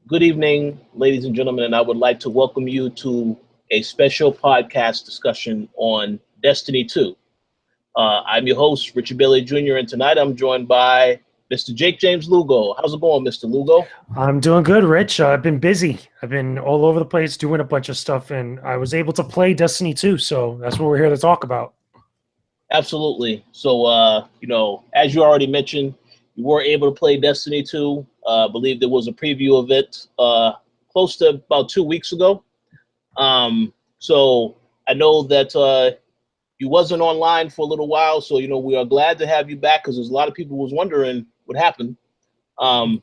Good evening, ladies and gentlemen, and I would like to welcome you to a special podcast discussion on Destiny 2. I'm your host, Richard Bailey Jr., and tonight I'm joined by Mr. Jakejames Lugo. How's it going, Mr. Lugo? I'm doing good, Rich. I've been busy. I've been all over the place doing a bunch of stuff, and I was able to play Destiny 2, so that's what we're here to talk about. Absolutely. So, as you already mentioned, you were able to play Destiny 2. I believe there was a preview of it close to about 2 weeks ago. So I know that you wasn't online for a little while, so we are glad to have you back because there's a lot of people was wondering what happened.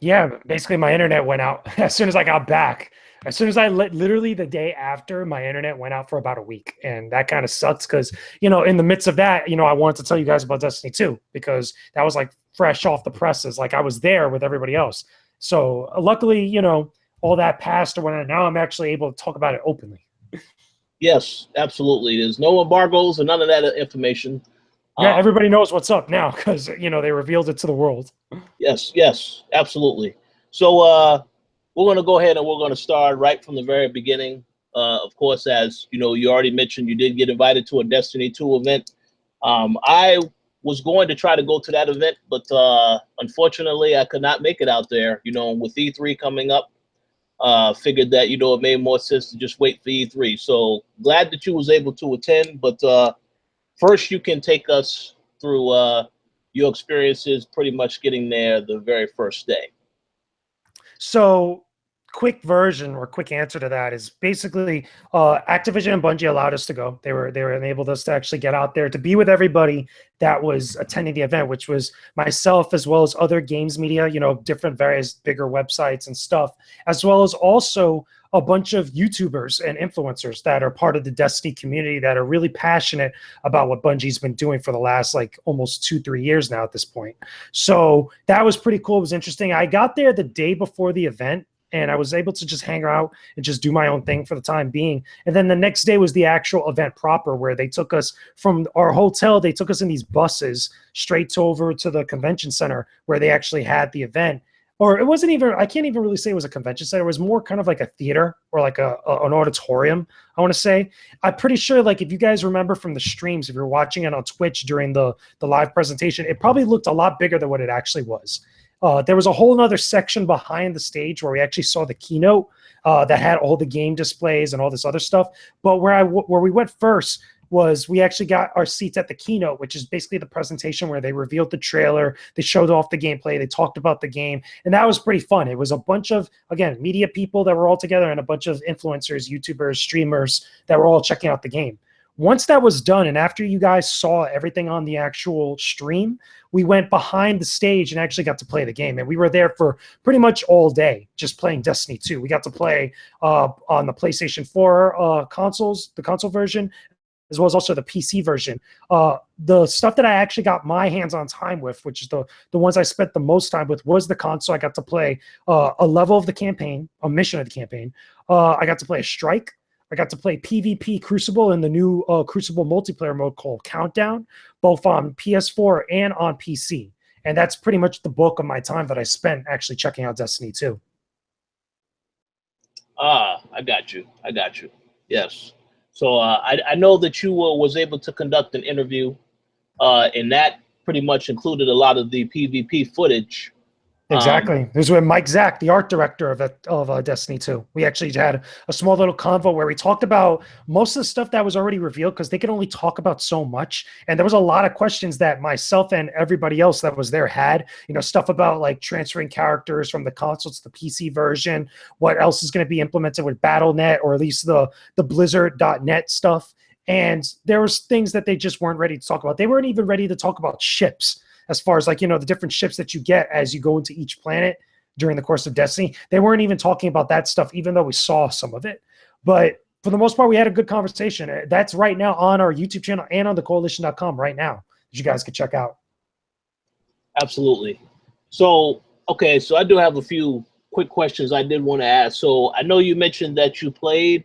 Yeah, basically my internet went out as soon as I got back. As soon as literally the day after, my internet went out for about a week, and that kind of sucks because in the midst of that, I wanted to tell you guys about Destiny 2 because that was like fresh off the presses. Like I was there with everybody else. So luckily, all that passed or whatever. Now I'm actually able to talk about it openly. Yes, absolutely. There's no embargoes and none of that information. Yeah, everybody knows what's up now because they revealed it to the world. Yes, absolutely. So we're going to go ahead and we're going to start right from the very beginning. Of course, as you already mentioned, you did get invited to a Destiny 2 event. I was going to try to go to that event, but unfortunately, I could not make it out there. With E3 coming up, figured that it made more sense to just wait for E3. So glad that you was able to attend. But first, you can take us through your experiences, pretty much getting there the very first day. So quick version or quick answer to that is basically Activision and Bungie allowed us to go. They enabled us to actually get out there to be with everybody that was attending the event, which was myself as well as other games media, different various bigger websites and stuff, as well as also a bunch of YouTubers and influencers that are part of the Destiny community that are really passionate about what Bungie's been doing for the last almost 2-3 years now at this point. So that was pretty cool. It was interesting. I got there the day before the event, and I was able to just hang out and just do my own thing for the time being. And then the next day was the actual event proper, where they took us from our hotel. They took us in these buses straight over to the convention center where they actually had the event. Or it wasn't even, I can't even really say it was a convention center. It was more kind of like a theater or like an auditorium, I want to say. I'm pretty sure, if you guys remember from the streams, if you're watching it on Twitch during the live presentation, it probably looked a lot bigger than what it actually was. There was a whole other section behind the stage where we actually saw the keynote that had all the game displays and all this other stuff. But where we went first was we actually got our seats at the keynote, which is basically the presentation where they revealed the trailer, they showed off the gameplay, they talked about the game, and that was pretty fun. It was a bunch of, again, media people that were all together and a bunch of influencers, YouTubers, streamers that were all checking out the game. Once that was done, and after you guys saw everything on the actual stream, we went behind the stage and actually got to play the game. And we were there for pretty much all day just playing Destiny 2. We got to play on the PlayStation 4 consoles, the console version, as well as also the PC version. The stuff that I actually got my hands on time with, which is the ones I spent the most time with, was the console. I got to play a level of the campaign, a mission of the campaign. I got to play a strike. I got to play PvP Crucible in the new Crucible multiplayer mode called Countdown, both on PS4 and on PC. And that's pretty much the bulk of my time that I spent actually checking out Destiny 2. I got you. Yes. So I know that you was able to conduct an interview, and that pretty much included a lot of the PvP footage. Exactly. This is where Mike Zack, the art director of Destiny 2. We actually had a small little convo where we talked about most of the stuff that was already revealed because they could only talk about so much. And there was a lot of questions that myself and everybody else that was there had, stuff about transferring characters from the console to the PC version, what else is going to be implemented with Battle.net, or at least the Blizzard.net stuff. And there was things that they just weren't ready to talk about. They weren't even ready to talk about ships. As far as the different ships that you get as you go into each planet during the course of Destiny. They weren't even talking about that stuff, even though we saw some of it. But for the most part, we had a good conversation. That's right now on our YouTube channel and on the Koalition.com right now that you guys can check out. Absolutely. So, okay, so I do have a few quick questions I did want to ask. So I know you mentioned that you played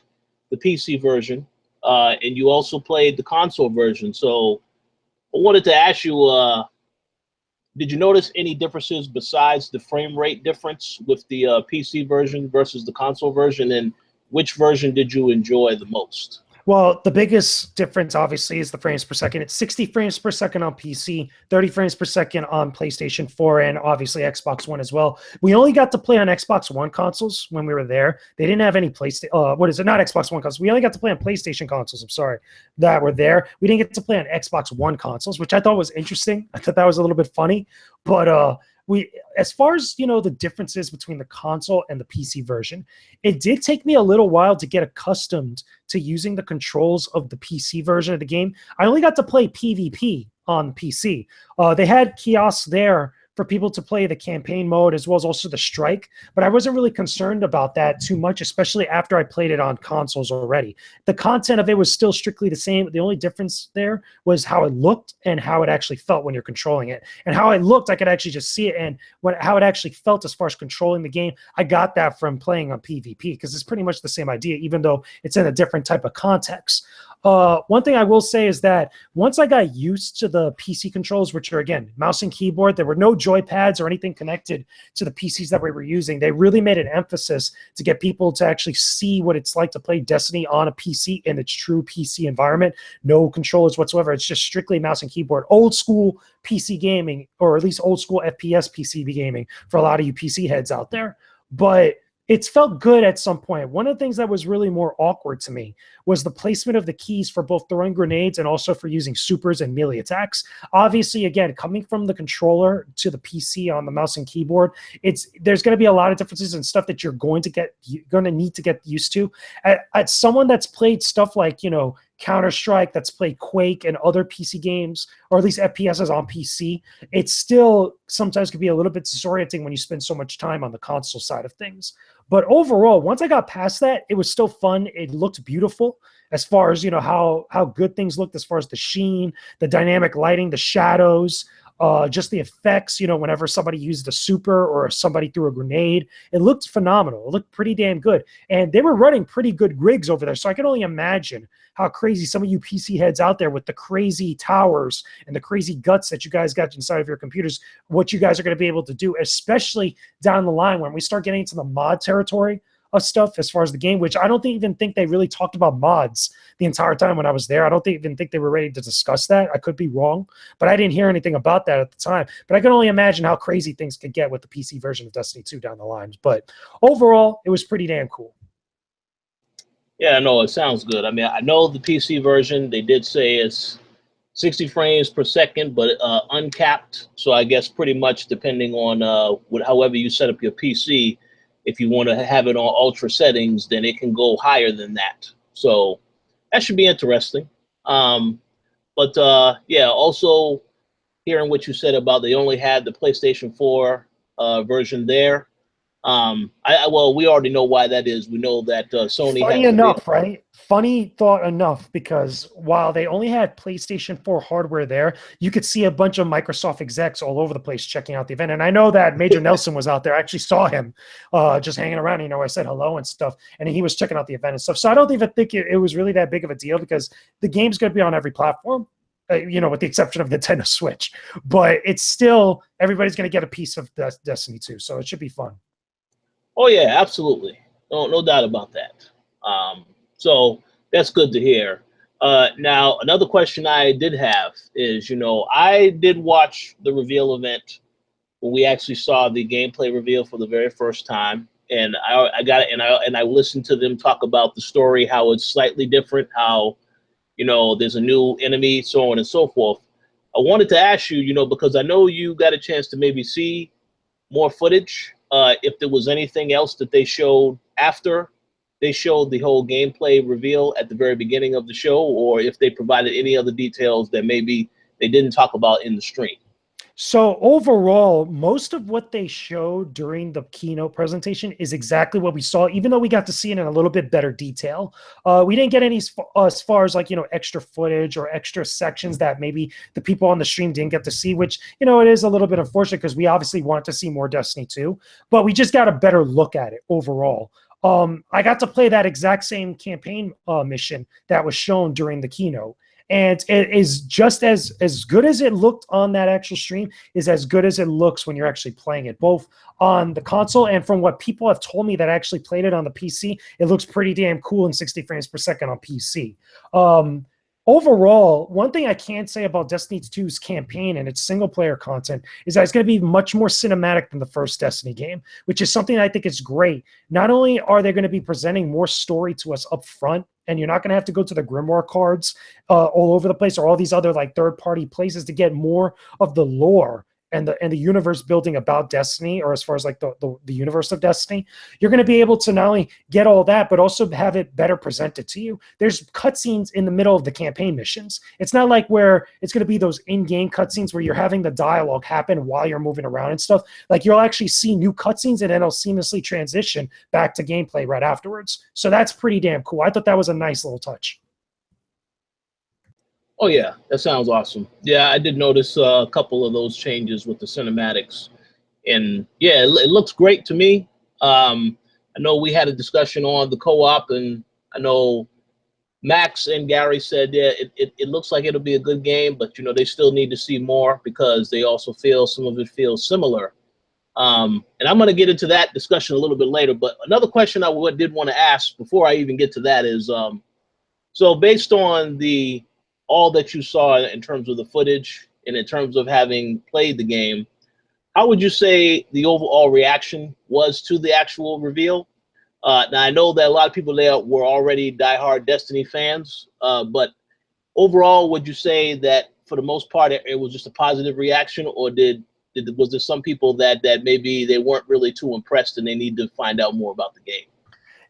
the PC version and you also played the console version. So I wanted to ask you, Did you notice any differences besides the frame rate difference with the PC version versus the console version? And which version did you enjoy the most? Well, the biggest difference, obviously, is the frames per second. It's 60 frames per second on PC, 30 frames per second on PlayStation 4, and obviously Xbox One as well. We only got to play on Xbox One consoles when we were there. They didn't have any PlayStation. What is it? Not Xbox One consoles. We only got to play on PlayStation consoles. I'm sorry, that were there. We didn't get to play on Xbox One consoles, which I thought was interesting. I thought that was a little bit funny, but as far as the differences between the console and the PC version, it did take me a little while to get accustomed to using the controls of the PC version of the game. I only got to play PvP on PC. They had kiosks there for people to play the campaign mode as well as also the strike, but I wasn't really concerned about that too much, especially after I played it on consoles already. The content of it was still strictly the same. The only difference there was how it looked and how it actually felt when you're controlling it. And how it looked, I could actually just see it, and how it actually felt as far as controlling the game, I got that from playing on PvP, because it's pretty much the same idea, even though it's in a different type of context. One thing I will say is that once I got used to the PC controls, which are, again, mouse and keyboard, there were no joy pads or anything connected to the PCs that we were using. They really made an emphasis to get people to actually see what it's like to play Destiny on a PC in its true PC environment. No controllers whatsoever. It's just strictly mouse and keyboard. Old school PC gaming, or at least old school FPS PC gaming for a lot of you PC heads out there. But it's felt good at some point. One of the things that was really more awkward to me was the placement of the keys for both throwing grenades and also for using supers and melee attacks. Obviously, again, coming from the controller to the PC on the mouse and keyboard, there's going to be a lot of differences and stuff that you're going to need to get used to. As someone that's played stuff like, Counter-Strike, that's played Quake and other PC games, or at least FPSs on PC, it still sometimes can be a little bit disorienting when you spend so much time on the console side of things. But overall, once I got past that, it was still fun. It looked beautiful as far as, how good things looked, as far as the sheen, the dynamic lighting, the shadows, just the effects, whenever somebody used a super or somebody threw a grenade, it looked phenomenal. It looked pretty damn good. And they were running pretty good rigs over there. So I can only imagine how crazy some of you PC heads out there with the crazy towers and the crazy guts that you guys got inside of your computers, what you guys are going to be able to do, especially down the line when we start getting into the mod territory of stuff as far as the game, which I don't even think they really talked about mods the entire time when I was there. I don't even think they were ready to discuss that. I could be wrong, but I didn't hear anything about that at the time. But I can only imagine how crazy things could get with the PC version of Destiny 2 down the line. But overall, it was pretty damn cool. Yeah, no, it sounds good. I mean, I know the PC version, they did say it's 60 frames per second, but uncapped. So I guess pretty much depending on however you set up your PC, if you want to have it on ultra settings, then it can go higher than that. So that should be interesting. Yeah, also hearing what you said about they only had the PlayStation 4 version there. Well, we already know why that is. We know that Sony. Funny enough, right? Funny thought enough, because while they only had PlayStation 4 hardware there, you could see a bunch of Microsoft execs all over the place checking out the event. And I know that Major Nelson was out there. I actually saw him just hanging around. I said hello and stuff, and he was checking out the event and stuff. So I don't even think it was really that big of a deal, because the game's going to be on every platform. With the exception of Nintendo Switch, but it's still, everybody's going to get a piece of Destiny 2, so it should be fun. Oh yeah, absolutely. No doubt about that. So that's good to hear. Now, another question I did have is, I did watch the reveal event when we actually saw the gameplay reveal for the very first time, and I got it, and I listened to them talk about the story, how it's slightly different, how there's a new enemy, so on and so forth. I wanted to ask you, because I know you got a chance to maybe see more footage. If there was anything else that they showed after they showed the whole gameplay reveal at the very beginning of the show, or if they provided any other details that maybe they didn't talk about in the stream. So overall, most of what they showed during the keynote presentation is exactly what we saw, even though we got to see it in a little bit better detail. We didn't get any as far as extra footage or extra sections that maybe the people on the stream didn't get to see, which, it is a little bit unfortunate, because we obviously want to see more Destiny 2, but we just got a better look at it overall. I got to play that exact same campaign mission that was shown during the keynote. And it is just as good as it looked on that actual stream is as good as it looks when you're actually playing it, both on the console and from what people have told me that actually played it on the PC, it looks pretty damn cool in 60 frames per second on PC. Overall, one thing I can say about Destiny 2's campaign and its single-player content is that it's going to be much more cinematic than the first Destiny game, which is something I think is great. Not only are they going to be presenting more story to us up front, and you're not going to have to go to the Grimoire cards all over the place or all these other like third-party places to get more of the lore and the universe building about Destiny, or as far as like the universe of Destiny, you're going to be able to not only get all that, but also have it better presented to you. There's cutscenes in the middle of the campaign missions. It's not like where it's going to be those in-game cutscenes where you're having the dialogue happen while you're moving around and stuff. Like you'll actually see new cutscenes and then it'll seamlessly transition back to gameplay right afterwards. So that's pretty damn cool. I thought that was a nice little touch. Oh yeah, that sounds awesome. Yeah, I did notice a couple of those changes with the cinematics, and yeah, it looks great to me. I know we had a discussion on the co-op, and I know Max and Gary said, yeah, it looks like it'll be a good game, but you know they still need to see more because they also feel some of it feels similar. And I'm going to get into that discussion a little bit later. But another question I did want to ask before I even get to that is, so based on all that you saw in terms of the footage and in terms of having played the game, how would you say the overall reaction was to the actual reveal? Now, I know that a lot of people there were already diehard Destiny fans, but overall, would you say that for the most part, it was just a positive reaction, or was there some people that maybe they weren't really too impressed and they need to find out more about the game?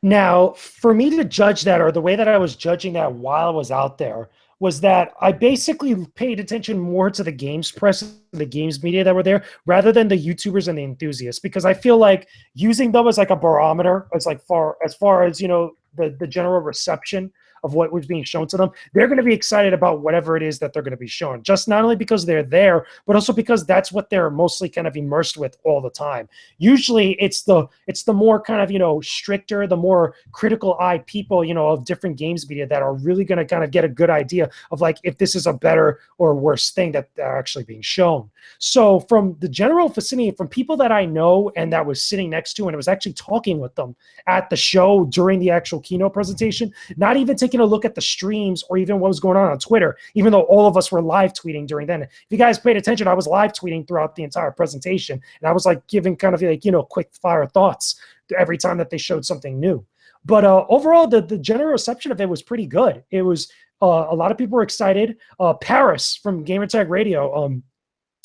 Now, for me to judge that, or the way that I was judging that while I was out there, was that I basically paid attention more to the games press, the games media that were there, rather than the YouTubers and the enthusiasts, because I feel like using them as like a barometer, as far as, you know, the general reception of what was being shown to them, they're going to be excited about whatever it is that they're going to be shown, just not only because they're there, but also because that's what they're mostly kind of immersed with all the time. Usually it's the more kind of, you know, stricter, the more critical eye people, you know, of different games media that are really going to kind of get a good idea of like if this is a better or worse thing that they're actually being shown. So from the general vicinity, from people that I know and that was sitting next to and was actually talking with them at the show during the actual keynote presentation, not even taking a look at the streams or even what was going on Twitter, even though all of us were live tweeting during then. If you guys paid attention, I was live tweeting throughout the entire presentation, and I was like giving kind of like, you know, quick fire thoughts every time that they showed something new. But overall, the general reception of it was pretty good. It was a lot of people were excited. Paris from Gamertag Radio,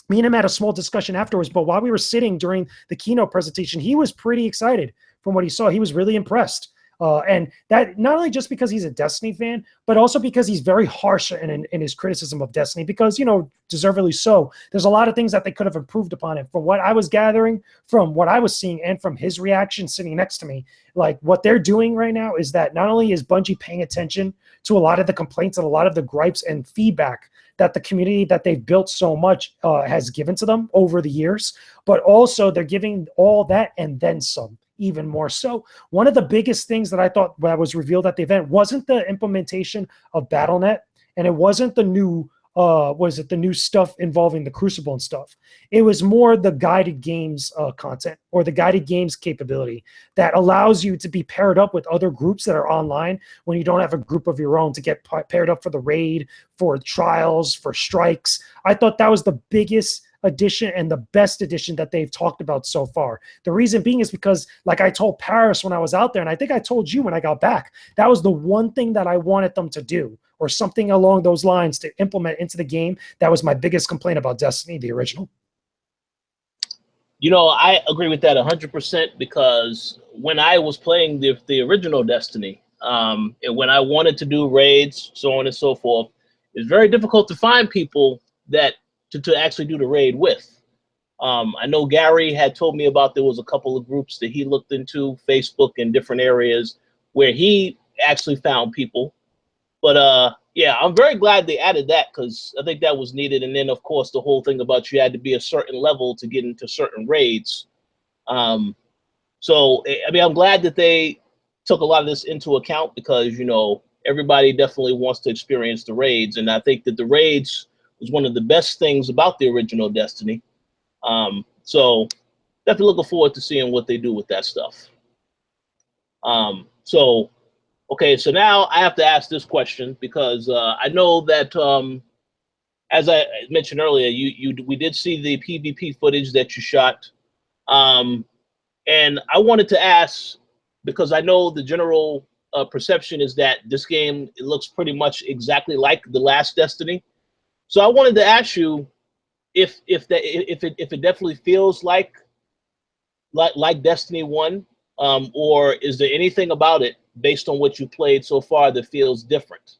me and him had a small discussion afterwards, but while we were sitting during the keynote presentation, he was pretty excited from what he saw. He was really impressed. And that not only just because he's a Destiny fan, but also because he's very harsh in his criticism of Destiny, because, you know, deservedly so. There's a lot of things that they could have improved upon it. From what I was gathering, from what I was seeing, and from his reaction sitting next to me, like what they're doing right now is that not only is Bungie paying attention to a lot of the complaints and a lot of the gripes and feedback that the community that they've built so much has given to them over the years, but also they're giving all that and then some. Even more so. One of the biggest things that I thought that was revealed at the event wasn't the implementation of BattleNet, and it wasn't the new the new stuff involving the Crucible and stuff. It was more the guided games content, or the guided games capability that allows you to be paired up with other groups that are online when you don't have a group of your own, to get paired up for the raid, for trials, for strikes. I thought that was the biggest addition and the best addition that they've talked about so far. The reason being is because, like I told Paris when I was out there, and I think I told you when I got back, that was the one thing that I wanted them to do, or something along those lines to implement into the game. That was my biggest complaint about Destiny, the original. You know, I agree with that 100%, because when I was playing the original Destiny, and when I wanted to do raids, so on and so forth, it's very difficult to find people that to actually do the raid with. I know Gary had told me about, there was a couple of groups that he looked into, Facebook and different areas, where he actually found people. But yeah, I'm very glad they added that, because I think that was needed. And then, of course, the whole thing about you had to be a certain level to get into certain raids. So, I mean, I'm glad that they took a lot of this into account, because, you know, everybody definitely wants to experience the raids, and I think that the raids was one of the best things about the original Destiny. So definitely looking forward to seeing what they do with that stuff. Okay, so now I have to ask this question because I know that as I mentioned earlier, we did see the PvP footage that you shot, and I wanted to ask because I know the general perception is that this game, it looks pretty much exactly like the last Destiny. So I wanted to ask you if it definitely feels like Destiny 1, or is there anything about it based on what you played so far that feels different?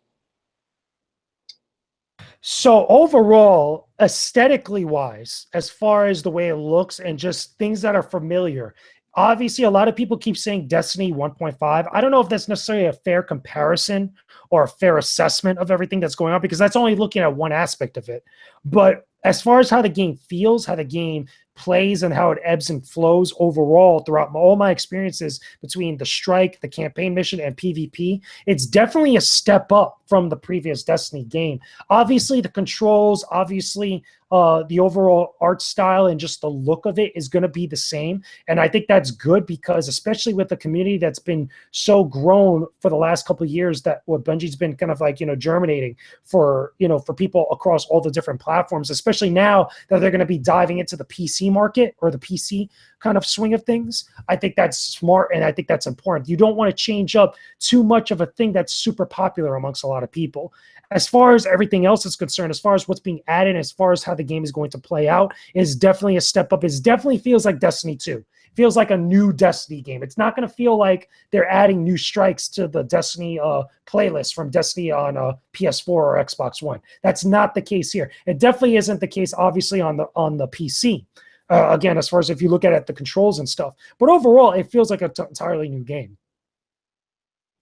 So overall, aesthetically wise, as far as the way it looks and just things that are familiar, obviously a lot of people keep saying Destiny 1.5. I don't know if that's necessarily a fair comparison or a fair assessment of everything that's going on, because that's only looking at one aspect of it. But as far as how the game feels, how the game plays, and how it ebbs and flows overall throughout all my experiences between the strike, the campaign mission, and PvP, it's definitely a step up from the previous Destiny game. Obviously, the controls, obviously, the overall art style and just the look of it is going to be the same. And I think that's good because, especially with the community that's been so grown for the last couple of years, that what Bungie's been kind of like, germinating for, for people across all the different platforms, especially now that they're going to be diving into the PC market or the PC kind of swing of things. I think that's smart, and I think that's important. You don't want to change up too much of a thing that's super popular amongst a lot of people. As far as everything else is concerned, as far as what's being added, as far as how the game is going to play out, is definitely a step up. It definitely feels like Destiny 2. It feels like a new Destiny game. It's not going to feel like they're adding new strikes to the Destiny playlist from Destiny on PS4 or Xbox One. That's not the case here. It definitely isn't the case, obviously, on the PC. Again, as far as if you look at it, the controls and stuff. But overall, it feels like an entirely new game.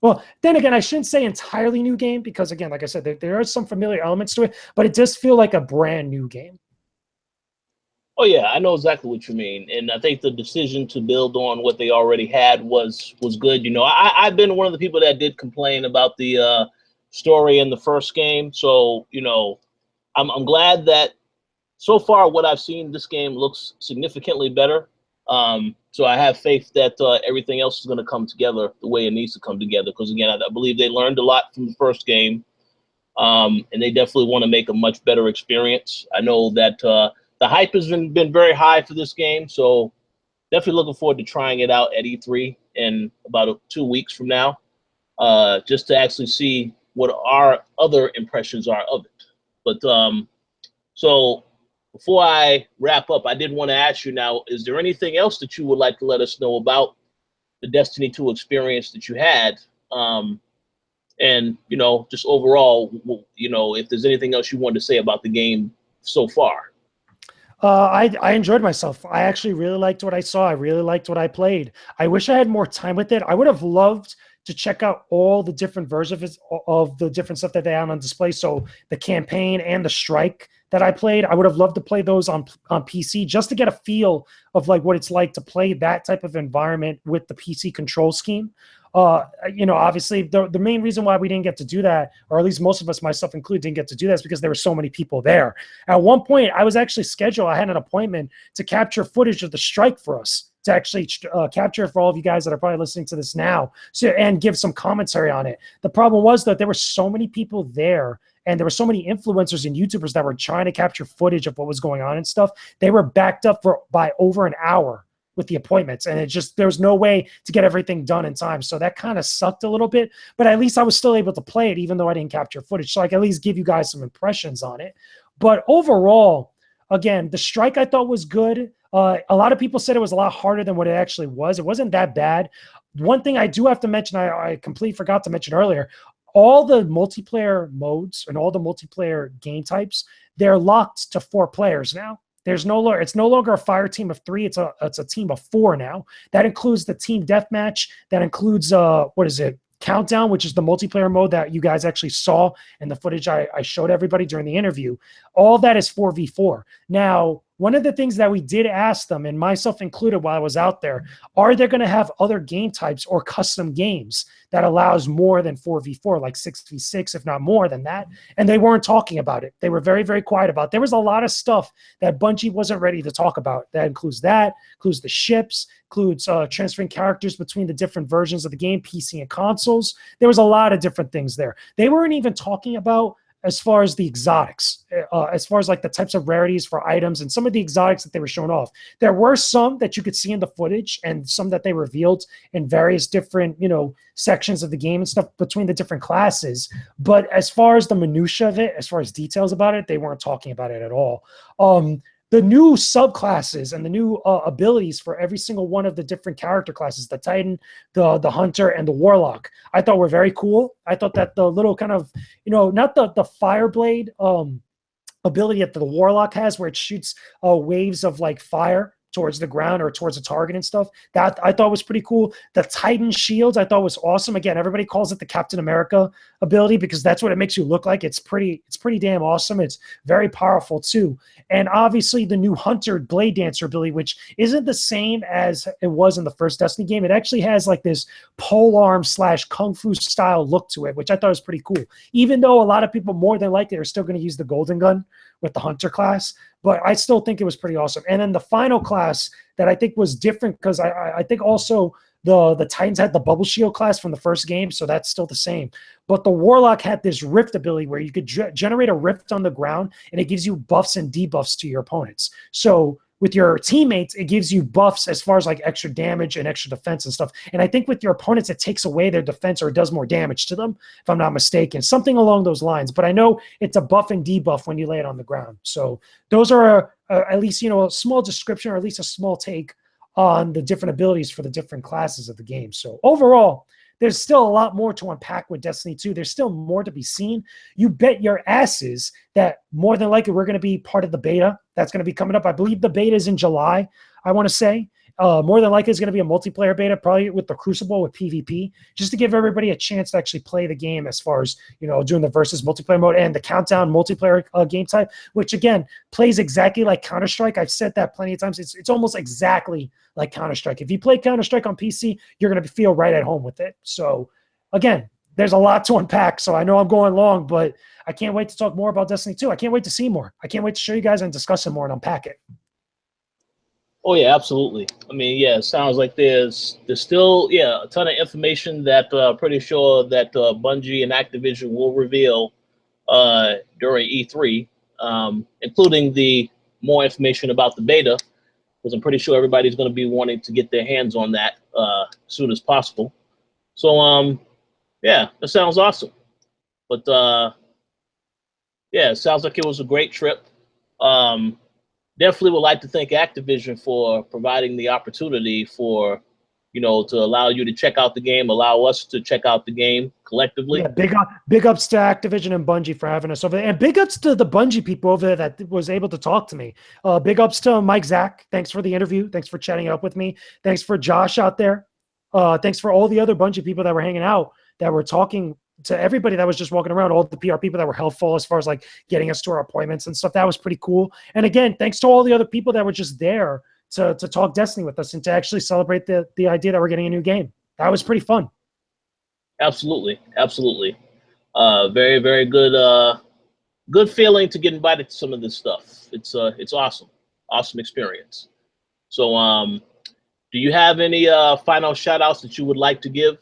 Well, then again, I shouldn't say entirely new game because, again, like I said, there are some familiar elements to it, but it does feel like a brand new game. Oh yeah, I know exactly what you mean, and I think the decision to build on what they already had was good. I've been one of the people that did complain about the story in the first game, so I'm glad that so far what I've seen, this game looks significantly better. So I have faith that everything else is going to come together the way it needs to come together. Because again, I believe they learned a lot from the first game, and they definitely want to make a much better experience. I know that the hype has been very high for this game, so definitely looking forward to trying it out at E3 in about 2 weeks from now, just to actually see what our other impressions are of it. But so. Before I wrap up, I did want to ask you now, is there anything else that you would like to let us know about the Destiny 2 experience that you had? And, just overall, if there's anything else you want to say about the game so far. I enjoyed myself. I actually really liked what I saw. I really liked what I played. I wish I had more time with it. I would have loved to check out all the different versions of the different stuff that they had on display. So the campaign and the strike that I played, I would have loved to play those on PC just to get a feel of like what it's like to play that type of environment with the PC control scheme. Obviously the main reason why we didn't get to do that, or at least most of us, myself included, didn't get to do that is because there were so many people there. At one point, I was actually scheduled, I had an appointment to capture footage of the strike for us, to actually capture for all of you guys that are probably listening to this now, and give some commentary on it. The problem was that there were so many people there, and there were so many influencers and YouTubers that were trying to capture footage of what was going on and stuff. They were backed up by over an hour with the appointments, and there was no way to get everything done in time. So that kind of sucked a little bit, but at least I was still able to play it, even though I didn't capture footage. So I can at least give you guys some impressions on it. But overall, again, the strike I thought was good. A lot of people said it was a lot harder than what it actually was. It wasn't that bad. One thing I do have to mention, I completely forgot to mention earlier, all the multiplayer modes and all the multiplayer game types, they're locked to 4 players now. It's no longer a fire team of 3. It's a team of 4 now. That includes the team deathmatch. That includes Countdown, which is the multiplayer mode that you guys actually saw in the footage I showed everybody during the interview. All that is 4v4. Now, one of the things that we did ask them, and myself included while I was out there, are they going to have other game types or custom games that allows more than 4v4, like 6v6, if not more than that? And they weren't talking about it. They were very, very quiet about it. There was a lot of stuff that Bungie wasn't ready to talk about. That includes the ships, includes transferring characters between the different versions of the game, PC and consoles. There was a lot of different things there. They weren't even talking about as far as the exotics, as far as like the types of rarities for items and some of the exotics that they were showing off. There were some that you could see in the footage and some that they revealed in various different, sections of the game and stuff between the different classes. But as far as the minutia of it, as far as details about it, they weren't talking about it at all. The new subclasses and the new abilities for every single one of the different character classes, the Titan, the Hunter, and the Warlock, I thought were very cool. I thought that the little kind of, not the Fireblade ability that the Warlock has, where it shoots waves of like fire towards the ground or towards a target and stuff, that I thought was pretty cool. The Titan shields I thought was awesome. Again, everybody calls it the Captain America ability because that's what it makes you look like. It's pretty damn awesome. It's very powerful too. And obviously the new Hunter Blade Dancer ability, which isn't the same as it was in the first Destiny game. It actually has like this polearm / kung fu style look to it, which I thought was pretty cool. Even though a lot of people more than likely are still going to use the golden gun with the Hunter class, but I still think it was pretty awesome. And then the final class that I think was different, because I think also the Titans had the Bubble Shield class from the first game, so that's still the same. But the Warlock had this Rift ability where you could generate a rift on the ground, and it gives you buffs and debuffs to your opponents. So with your teammates, it gives you buffs as far as like extra damage and extra defense and stuff. And I think with your opponents, it takes away their defense or it does more damage to them, if I'm not mistaken. Something along those lines. But I know it's a buff and debuff when you lay it on the ground. So those are at least, a small description or at least a small take on the different abilities for the different classes of the game. So overall, there's still a lot more to unpack with Destiny 2. There's still more to be seen. You bet your asses that more than likely we're going to be part of the beta that's going to be coming up. I believe the beta is in July, I want to say. More than likely it's going to be a multiplayer beta, probably with the Crucible with PvP, just to give everybody a chance to actually play the game as far as, doing the versus multiplayer mode and the countdown multiplayer game type, which again, plays exactly like Counter-Strike. I've said that plenty of times. It's almost exactly like Counter-Strike. If you play Counter-Strike on PC, you're going to feel right at home with it. So again, there's a lot to unpack. So I know I'm going long, but I can't wait to talk more about Destiny 2. I can't wait to see more. I can't wait to show you guys and discuss it more and unpack it. Oh yeah, absolutely. I mean, yeah, it sounds like there's still a ton of information that pretty sure that Bungie and Activision will reveal during E3, including the more information about the beta, because I'm pretty sure everybody's going to be wanting to get their hands on that as soon as possible. So yeah, that sounds awesome. But yeah, it sounds like it was a great trip. Definitely would like to thank Activision for providing the opportunity for, to allow you to check out the game, allow us to check out the game collectively. Yeah, big ups to Activision and Bungie for having us over there. And big ups to the Bungie people over there that was able to talk to me. Big ups to Mike Zach. Thanks for the interview. Thanks for chatting it up with me. Thanks for Josh out there. Thanks for all the other Bungie people that were hanging out, that were talking to everybody that was just walking around, all the PR people that were helpful as far as like getting us to our appointments and stuff. That was pretty cool. And again, thanks to all the other people that were just there to talk Destiny with us and to actually celebrate the idea that we're getting a new game. That was pretty fun. Absolutely. Absolutely. Very, very good, good feeling to get invited to some of this stuff. It's awesome. Awesome experience. So, do you have any final shout outs that you would like to give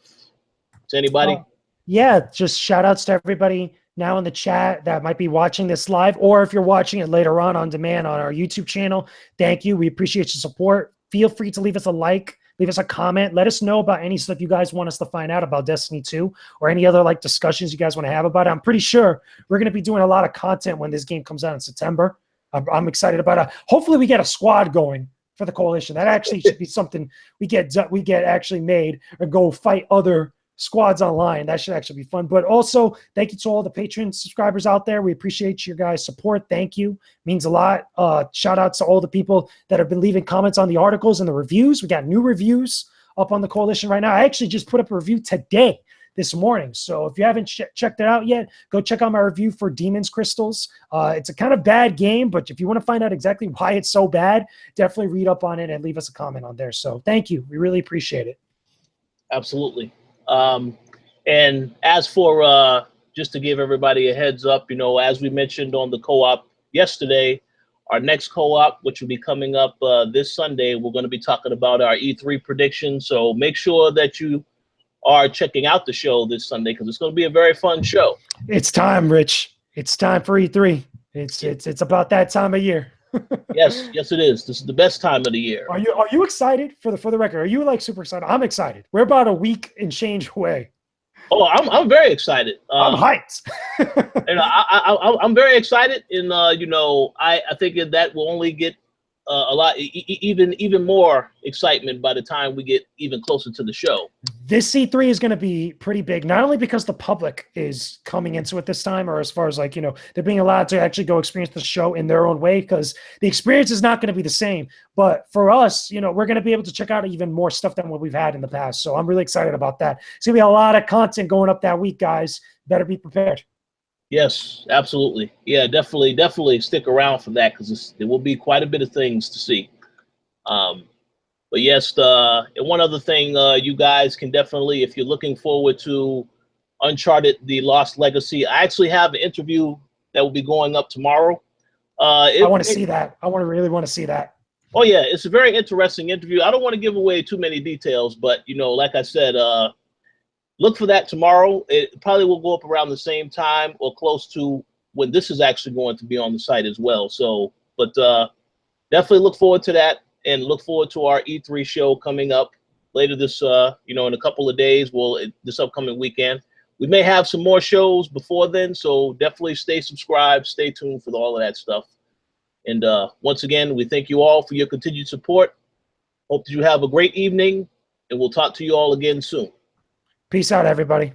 to anybody? Yeah, just shout outs to everybody now in the chat that might be watching this live, or if you're watching it later on demand on our YouTube channel. Thank you. We appreciate your support. Feel free to leave us a like, leave us a comment. Let us know about any stuff you guys want us to find out about Destiny 2 or any other like discussions you guys want to have about it. I'm pretty sure we're going to be doing a lot of content when this game comes out in September. I'm excited about it. Hopefully we get a squad going for the Koalition. That actually should be something we get actually made, or go fight other squads online. That should actually be fun. But also, thank you to all the Patreon subscribers out there. We appreciate your guys' support. Thank you. Means a lot. Shout out to all the people that have been leaving comments on the articles and the reviews. We got new reviews up on the Koalition right now. I actually just put up a review today this morning. So if you haven't checked it out yet, go check out my review for Demon's Crystals. It's a kind of bad game, but if you want to find out exactly why it's so bad, definitely read up on it and leave us a comment on there. So thank you. We really appreciate it. Absolutely. And as for just to give everybody a heads up, you know, as we mentioned on the co-op yesterday, our next co-op, which will be coming up this Sunday, we're going to be talking about our E3 predictions. So make sure that you are checking out the show this Sunday, because it's going to be a very fun show. It's time, Rich. It's time for E3. It's about that time of year. Yes, it is. This is the best time of the year. Are you excited for the record? Are you like super excited? I'm excited. We're about a week and change away. Oh, I'm very excited. I'm hyped. And I'm very excited, and you know, I think that will only get a lot, even more excitement by the time we get even closer to the show. This C3 is going to be pretty big, not only because the public is coming into it this time, or as far as like, you know, they're being allowed to actually go experience the show in their own way, because the experience is not going to be the same. But for us, you know, we're going to be able to check out even more stuff than what we've had in the past. So I'm really excited about that. It's going to be a lot of content going up that week, guys. Better be prepared. Yes, absolutely. Yeah, definitely stick around for that, because there will be quite a bit of things to see. But yes, and one other thing, you guys can definitely, if you're looking forward to Uncharted: The Lost Legacy, I actually have an interview that will be going up tomorrow. I want to see that. I really want to see that. Oh yeah, it's a very interesting interview. I don't want to give away too many details, but you know, like I said, look for that tomorrow. It probably will go up around the same time or close to when this is actually going to be on the site as well. So, but definitely look forward to that, and look forward to our E3 show coming up later this, you know, in a couple of days. Well, this upcoming weekend. We may have some more shows before then, so definitely stay subscribed, stay tuned for all of that stuff. And once again, we thank you all for your continued support. Hope that you have a great evening, and we'll talk to you all again soon. Peace out, everybody.